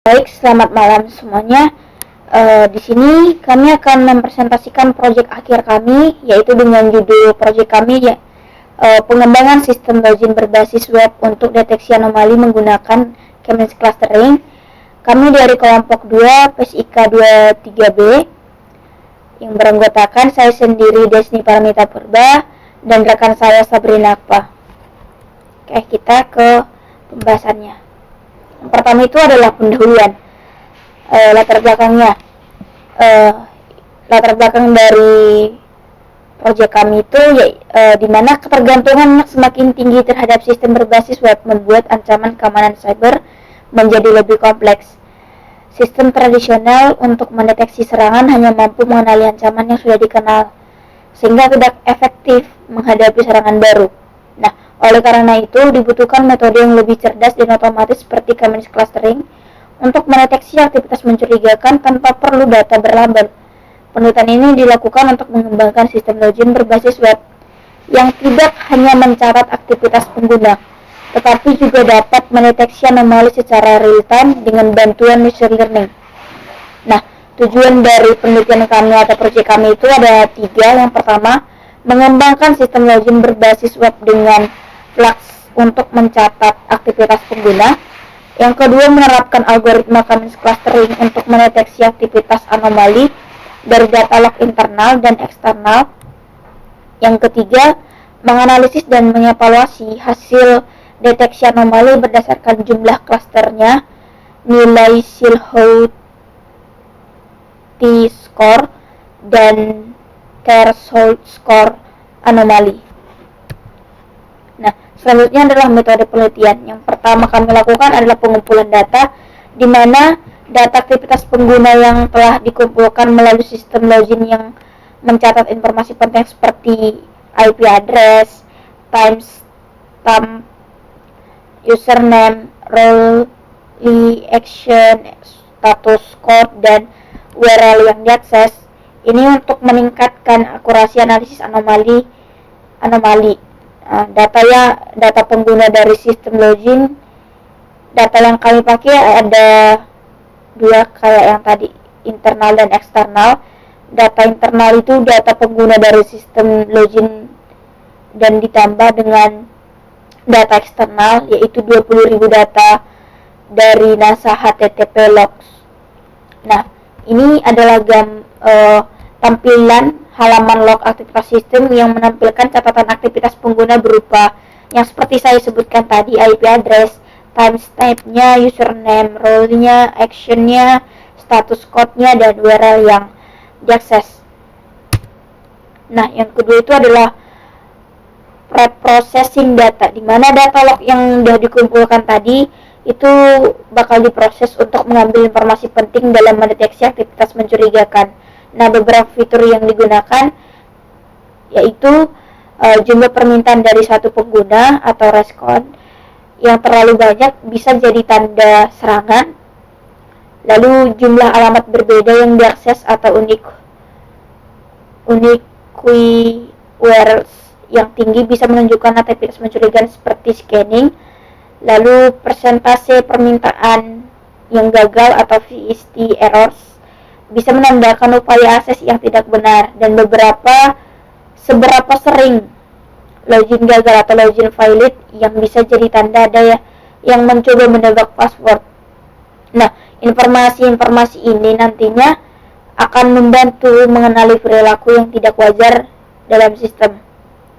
Baik, selamat malam semuanya. Di sini kami akan mempresentasikan proyek akhir kami, yaitu dengan judul proyek kami pengembangan sistem login berbasis web untuk deteksi anomali menggunakan K-means clustering. Kami dari kelompok 2 PSIK 23B yang beranggotakan saya sendiri Desni Paramita Purba dan rekan saya Sabrina Akpa. Oke, kita ke pembahasannya. Yang pertama itu adalah pendahuluan. Latar belakangnya, latar belakang dari proyek kami itu di mana ketergantungan semakin tinggi terhadap sistem berbasis web membuat ancaman keamanan cyber menjadi lebih kompleks. Sistem tradisional untuk mendeteksi serangan hanya mampu mengenali ancaman yang sudah dikenal, sehingga tidak efektif menghadapi serangan baru. Nah, oleh karena itu dibutuhkan metode yang lebih cerdas dan otomatis seperti K-means clustering untuk mendeteksi aktivitas mencurigakan tanpa perlu data berlabel. Penelitian ini dilakukan untuk mengembangkan sistem login berbasis web yang tidak hanya mencatat aktivitas pengguna, tetapi juga dapat mendeteksi anomali secara real-time dengan bantuan machine learning. Nah, tujuan dari penelitian kami atau proyek kami itu ada 3. Yang pertama, mengembangkan sistem login berbasis web dengan Flux untuk mencatat aktivitas pengguna. Yang kedua, menerapkan algoritma K-means clustering untuk mendeteksi aktivitas anomali dari data log internal dan eksternal. Yang ketiga, menganalisis dan mengevaluasi hasil deteksi anomali berdasarkan jumlah klasternya, nilai Silhouette score, dan threshold score anomali. Nah, selanjutnya adalah metode penelitian. Yang pertama kami lakukan adalah pengumpulan data, di mana data aktivitas pengguna yang telah dikumpulkan melalui sistem login yang mencatat informasi penting seperti IP address, timestamp, username, role, action, status code, dan URL yang diakses. Ini untuk meningkatkan akurasi analisis anomali. Data pengguna dari sistem login, data yang kami pakai ada 2 kayak yang tadi, internal dan eksternal. Data internal itu data pengguna dari sistem login dan ditambah dengan data eksternal, yaitu 20.000 data dari NASA HTTP logs. Nah, ini adalah tampilan halaman log aktivitas sistem yang menampilkan catatan aktivitas pengguna berupa yang seperti saya sebutkan tadi, IP address, timestamp-nya, username, role-nya, action-nya, status code-nya, dan URL yang diakses. Nah, yang kedua itu adalah pre-processing data, di mana data log yang sudah dikumpulkan tadi itu bakal diproses untuk mengambil informasi penting dalam mendeteksi aktivitas mencurigakan. Nah, beberapa fitur yang digunakan yaitu jumlah permintaan dari satu pengguna atau respon yang terlalu banyak bisa jadi tanda serangan. Lalu jumlah alamat berbeda yang diakses atau unique URLs yang tinggi bisa menunjukkan aktivitas mencurigakan seperti scanning. Lalu persentase permintaan yang gagal atau VST errors bisa menandakan upaya akses yang tidak benar, dan seberapa sering login gagal atau login failed yang bisa jadi tanda ada yang mencoba menebak password. Nah, informasi-informasi ini nantinya akan membantu mengenali perilaku yang tidak wajar dalam sistem.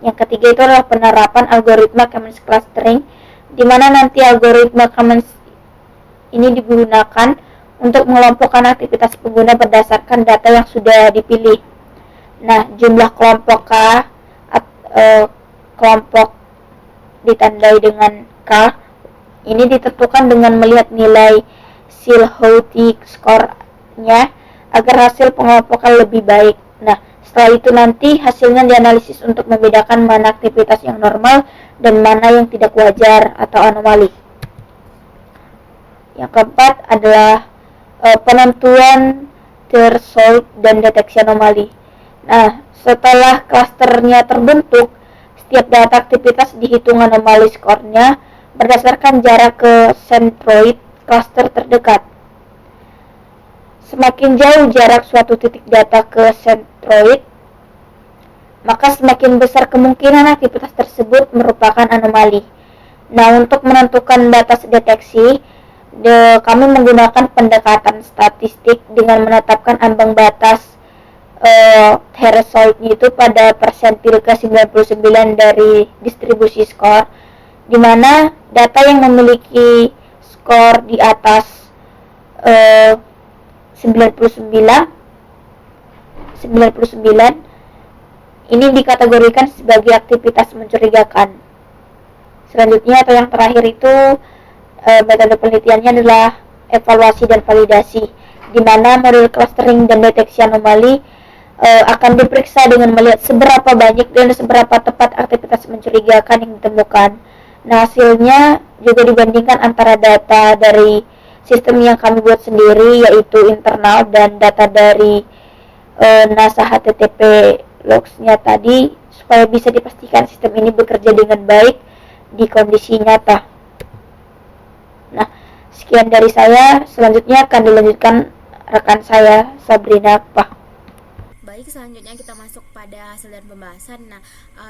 Yang ketiga itu adalah penerapan algoritma K-means clustering, di mana nanti algoritma K-means ini digunakan untuk mengelompokkan aktivitas pengguna berdasarkan data yang sudah dipilih. Nah, jumlah kelompok kelompok ditandai dengan K ini ditentukan dengan melihat nilai Silhouette score-nya agar hasil pengelompokan lebih baik. Nah, setelah itu nanti hasilnya dianalisis untuk membedakan mana aktivitas yang normal dan mana yang tidak wajar atau anomali. Yang keempat adalah penentuan threshold dan deteksi anomali. Nah, setelah klasternya terbentuk, setiap data aktivitas dihitung anomali skornya berdasarkan jarak ke centroid cluster terdekat. Semakin jauh jarak suatu titik data ke sentroid, maka semakin besar kemungkinan aktivitas tersebut merupakan anomali. Nah, untuk menentukan batas deteksi, kami menggunakan pendekatan statistik dengan menetapkan ambang batas threshold itu pada persentil ke 99 dari distribusi skor, di mana data yang memiliki skor di atas 99 ini dikategorikan sebagai aktivitas mencurigakan. Selanjutnya atau yang terakhir itu metode penelitiannya adalah evaluasi dan validasi, di mana model clustering dan deteksi anomali akan diperiksa dengan melihat seberapa banyak dan seberapa tepat aktivitas mencurigakan yang ditemukan. Nah, hasilnya juga dibandingkan antara data dari sistem yang kami buat sendiri, yaitu internal, dan data dari NASA HTTP logs-nya tadi, supaya bisa dipastikan sistem ini bekerja dengan baik di kondisi nyata. Nah, sekian dari saya. Selanjutnya akan dilanjutkan rekan saya, Sabrina Pah. Baik, selanjutnya kita masuk pada hasil dan pembahasan. Nah,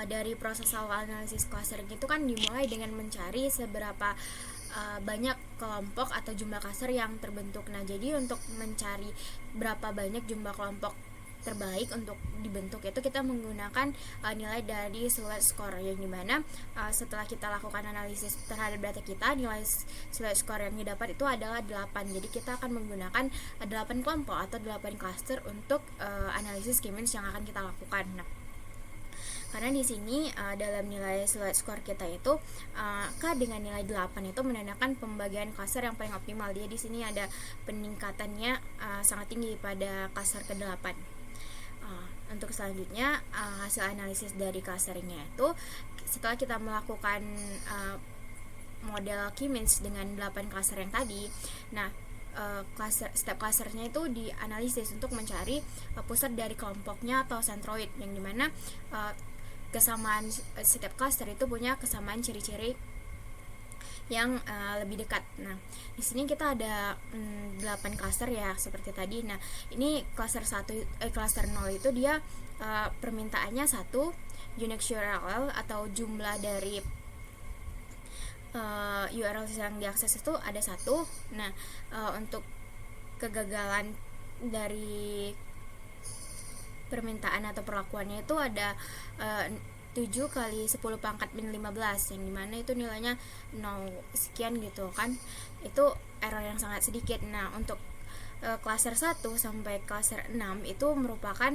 dari proses awal analisis clustering itu kan dimulai dengan mencari seberapa banyak kelompok atau jumlah cluster yang terbentuk. Nah, jadi untuk mencari berapa banyak jumlah kelompok terbaik untuk dibentuk itu kita menggunakan nilai dari SLOT score, yang dimana setelah kita lakukan analisis terhadap data kita, nilai SLOT score yang didapat itu adalah 8. Jadi kita akan menggunakan 8 kelompok atau 8 cluster untuk analisis K-means yang akan kita lakukan. Nah, karena di sini dalam nilai SLOT score kita itu K dengan nilai 8 itu menandakan pembagian cluster yang paling optimal. Dia di sini ada peningkatannya sangat tinggi pada cluster ke-8. Untuk selanjutnya hasil analisis dari clusteringnya itu setelah kita melakukan model K-means dengan 8 cluster yang tadi. Nah, setiap clusternya itu dianalisis untuk mencari pusat dari kelompoknya atau sentroid, yang dimana kesamaan setiap cluster itu punya kesamaan ciri-ciri yang lebih dekat. Nah, di sini kita ada 8 cluster ya seperti tadi. Nah, ini cluster 0 itu dia permintaannya 1 unique URL atau jumlah dari URL yang diakses itu ada 1. Nah, untuk kegagalan dari permintaan atau perlakuannya itu ada 7 kali 10 pangkat min 15, yang dimana itu nilainya 0 sekian gitu kan, itu error yang sangat sedikit. Nah, untuk cluster 1 sampai cluster 6 itu merupakan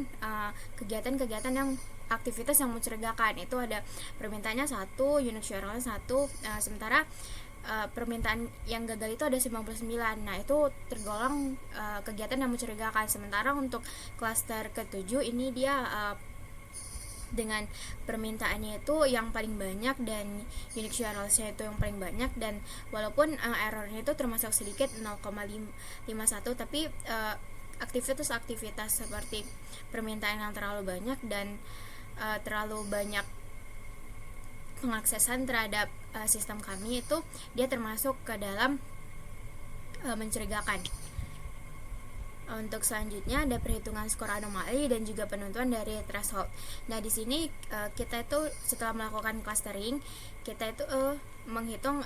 kegiatan-kegiatan yang aktivitas yang mencurigakan. Itu ada permintaannya 1, unique URL 1, sementara permintaan yang gagal itu ada 99. Nah, itu tergolong kegiatan yang mencurigakan. Sementara untuk cluster ke-7 ini dia dengan permintaannya itu yang paling banyak dan unique URL-nya itu yang paling banyak, dan walaupun errornya itu termasuk sedikit 0,51, tapi aktivitas seperti permintaan yang terlalu banyak dan terlalu banyak pengaksesan terhadap sistem kami itu dia termasuk ke dalam mencurigakan. Untuk selanjutnya ada perhitungan skor anomali dan juga penentuan dari threshold. Nah, di sini kita itu setelah melakukan clustering, kita itu menghitung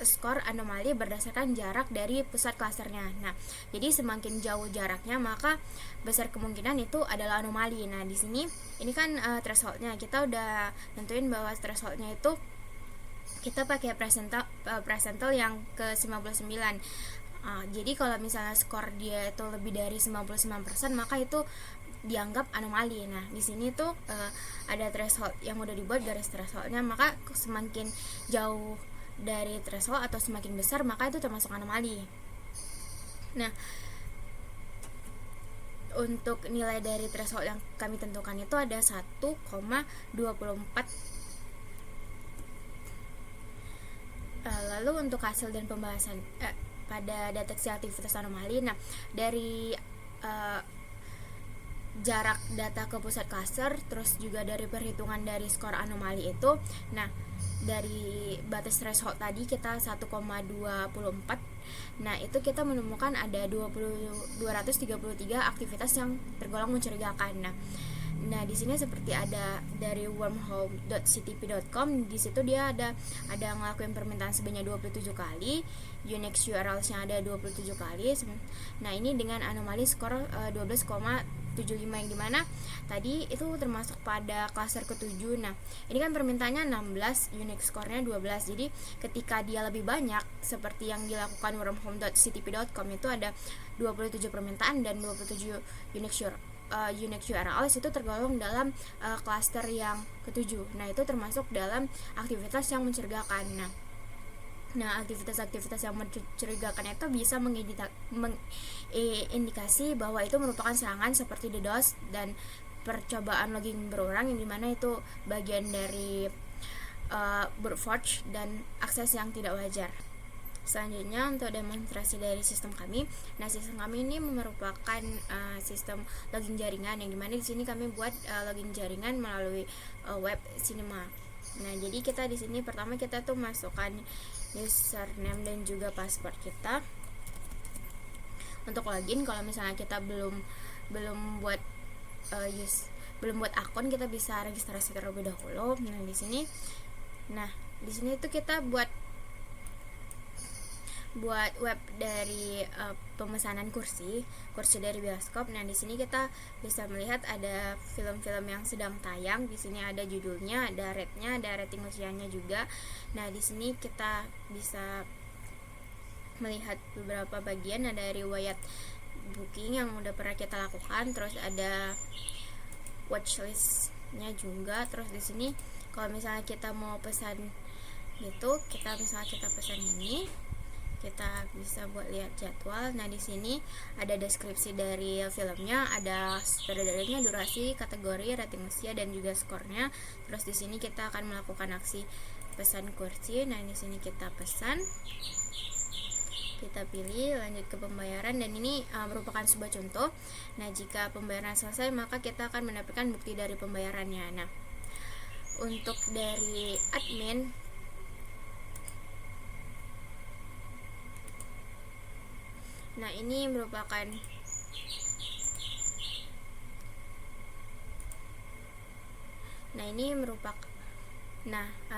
skor anomali berdasarkan jarak dari pusat klasternya. Nah, jadi semakin jauh jaraknya maka besar kemungkinan itu adalah anomali. Nah, di sini ini kan thresholdnya kita udah nentuin bahwa thresholdnya itu kita pakai persentil yang ke 99. Jadi kalau misalnya skor dia itu lebih dari 99%, maka itu dianggap anomali. Nah, di sini tuh ada threshold yang udah dibuat garis thresholdnya, maka semakin jauh dari threshold atau semakin besar maka itu termasuk anomali. Nah, untuk nilai dari threshold yang kami tentukan itu ada 1,24. Lalu untuk hasil dan pembahasan jarak data ke pusat cluster, terus juga dari perhitungan dari skor anomali itu. Nah, dari batas threshold tadi kita 1,24. Nah, itu kita menemukan ada 233 aktivitas yang tergolong mencurigakan. Nah, di sini seperti ada dari wormhole.ctp.com, di situ dia ada ngelakuin permintaan sebanyak 27 kali, Unix URL-nya ada 27 kali. Nah, ini dengan anomali skor 12,75, yang dimana tadi itu termasuk pada cluster ke-7. Nah, ini kan permintaannya 16, Unix skornya 12. Jadi ketika dia lebih banyak seperti yang dilakukan wormhole.ctp.com, itu ada 27 permintaan dan 27 Unix URL itu tergolong dalam cluster yang ke-7. Nah, itu termasuk dalam aktivitas yang mencurigakan. Nah, aktivitas-aktivitas yang mencurigakan itu bisa mengindikasi bahwa itu merupakan serangan seperti DDoS dan percobaan login berulang, yang dimana itu bagian dari brute force dan akses yang tidak wajar. Selanjutnya, untuk demonstrasi dari sistem kami. Nah, sistem kami ini merupakan sistem login jaringan, yang dimana di sini kami buat login jaringan melalui web cinema. Nah, jadi kita di sini pertama kita tuh masukkan username dan juga password kita untuk login. Kalau misalnya kita belum buat belum buat akun, kita bisa registrasi terlebih dahulu. Nah, di sini itu kita buat web dari pemesanan kursi dari bioskop. Nah, di sini kita bisa melihat ada film-film yang sedang tayang. Di sini ada judulnya, ada rate-nya, ada rating usianya juga. Nah, di sini kita bisa melihat beberapa bagian, ada riwayat booking yang udah pernah kita lakukan, terus ada watchlist-nya juga. Terus di sini kalau misalnya kita mau pesan gitu, kita pesan ini, kita bisa buat lihat jadwal. Nah, di sini ada deskripsi dari filmnya, ada sutradaranya, durasi, kategori, rating usia, dan juga skornya. Terus di sini kita akan melakukan aksi pesan kursi. Nah, di sini kita pesan, kita pilih lanjut ke pembayaran, dan ini merupakan sebuah contoh. Nah, jika pembayaran selesai, maka kita akan mendapatkan bukti dari pembayarannya. Nah, untuk dari admin, ini merupakan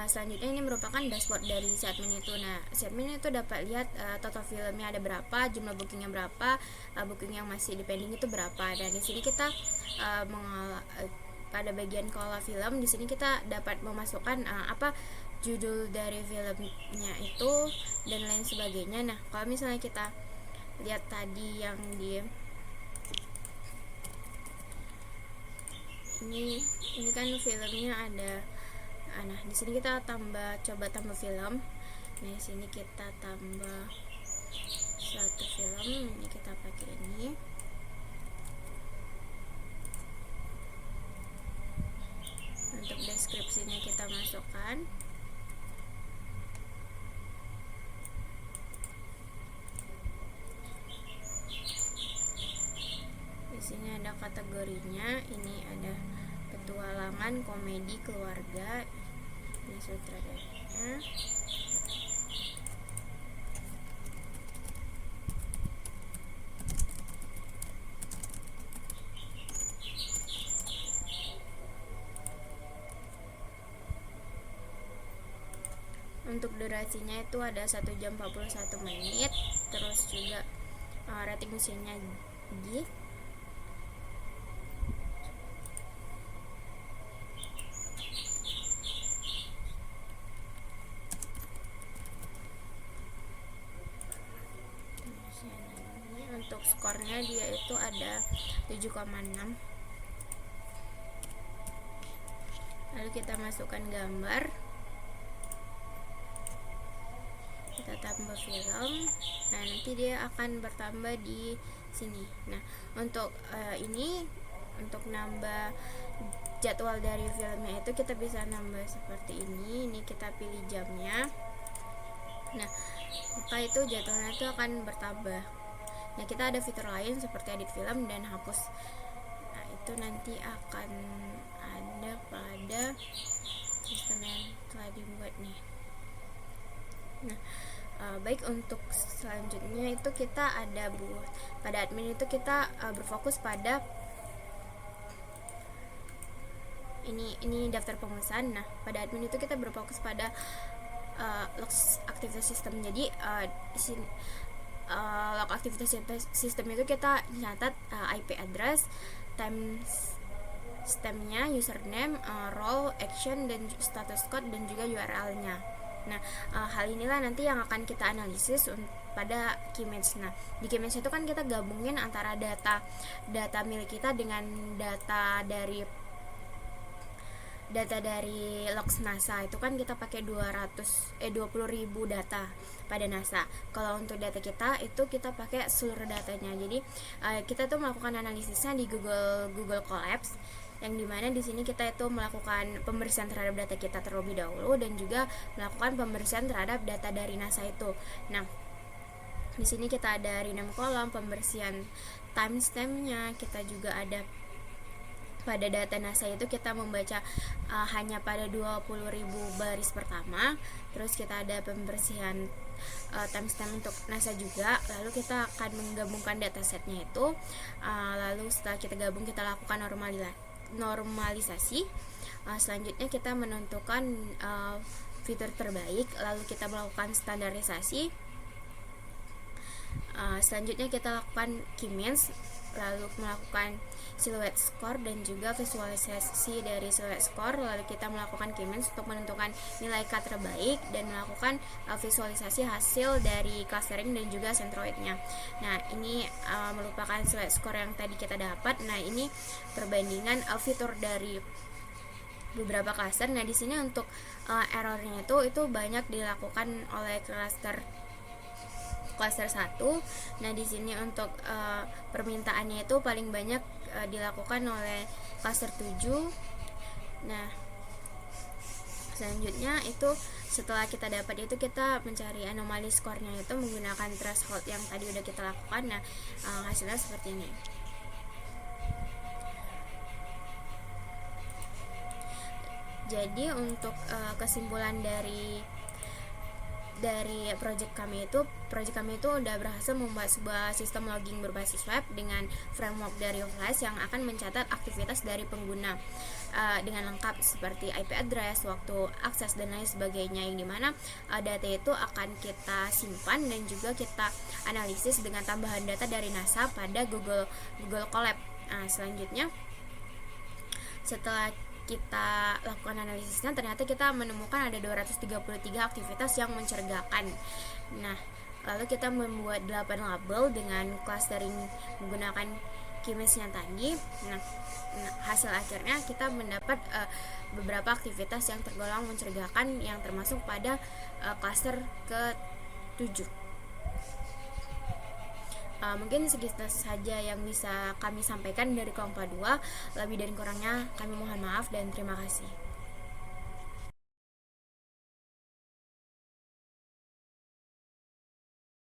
selanjutnya ini merupakan dashboard dari si admin itu. Nah, si admin itu dapat lihat total filmnya ada berapa, jumlah bookingnya berapa, booking yang masih depending itu berapa. Dan di sini kita pada bagian kelola film, di sini kita dapat memasukkan apa judul dari filmnya itu dan lain sebagainya. Nah, kalau misalnya kita lihat tadi yang di ini kan filmnya ada. Nah, di sini kita coba tambah film. Nah, di sini kita tambah satu film. Ini kita pakai ini. Untuk deskripsinya kita masukkan. Di sini ada kategorinya, ini ada petualangan, komedi, keluarga, ini sutradaranya. Untuk durasinya itu ada 1 jam 41 menit. Terus juga rating usianya G. Untuk skornya dia itu ada 7,6. Lalu kita masukkan gambar, kita tambah film. Nah, nanti dia akan bertambah di sini. Nah, untuk ini untuk nambah jadwal dari filmnya itu kita bisa nambah seperti ini. Ini kita pilih jamnya. Nah, maka itu jadwalnya itu akan bertambah. Nah, kita ada fitur lain seperti edit film dan hapus. Nah, itu nanti akan ada pada sistem yang telah dibuat nih. Nah, baik, untuk selanjutnya itu kita ada pada admin itu kita berfokus pada ini daftar pemesan. Nah, pada admin itu kita berfokus pada logs aktivitas sistem. Jadi di sini log aktivitas sistem itu kita catat IP address, time stamp-nya, username, role, action, dan status code, dan juga URL-nya. Nah, hal inilah nanti yang akan kita analisis pada Keymanage. Nah, di Keymanage itu kan kita gabungin antara data milik kita dengan data dari logs NASA. Itu kan kita pakai 20.000 data pada NASA. Kalau untuk data kita itu kita pakai seluruh datanya. Jadi kita tuh melakukan analisisnya di Google Colabs, yang dimana di sini kita itu melakukan pembersihan terhadap data kita terlebih dahulu, dan juga melakukan pembersihan terhadap data dari NASA itu. Nah, di sini kita ada rename kolom, pembersihan timestamp-nya. Kita juga ada pada data NASA itu kita membaca hanya pada 20.000 baris pertama. Terus kita ada pembersihan timestamp untuk NASA juga. Lalu kita akan menggabungkan datasetnya itu. Lalu setelah kita gabung, kita lakukan normalisasi. Selanjutnya kita menentukan fitur terbaik. Lalu kita melakukan standarisasi. Selanjutnya kita lakukan Keymanage, lalu melakukan silhouette score dan juga visualisasi dari silhouette score. Lalu kita melakukan Keymanage untuk menentukan nilai K terbaik dan melakukan visualisasi hasil dari clustering dan juga centroidnya. Nah, ini merupakan silhouette score yang tadi kita dapat. Nah, ini perbandingan fitur dari beberapa cluster. Nah, di sini untuk errornya itu banyak dilakukan oleh cluster 1. Nah, di sini untuk permintaannya itu paling banyak dilakukan oleh cluster 7. Nah, selanjutnya itu setelah kita dapat itu kita mencari anomali skornya itu menggunakan threshold yang tadi udah kita lakukan. Nah, hasilnya seperti ini. Jadi untuk kesimpulan dari project kami itu udah berhasil membuat sebuah sistem logging berbasis web dengan framework dari Flash yang akan mencatat aktivitas dari pengguna dengan lengkap seperti IP address, waktu akses, dan lain sebagainya, yang dimana data itu akan kita simpan dan juga kita analisis dengan tambahan data dari NASA pada Google Colab. Selanjutnya setelah kita lakukan analisisnya, ternyata kita menemukan ada 233 aktivitas yang mencurigakan. Nah, lalu kita membuat 8 label dengan clustering menggunakan Keymanage-nya tadi. Nah, hasil akhirnya kita mendapat beberapa aktivitas yang tergolong mencurigakan yang termasuk pada cluster ke-7. Mungkin segitu saja yang bisa kami sampaikan dari kelompok 2. Lebih dan kurangnya kami mohon maaf dan terima kasih.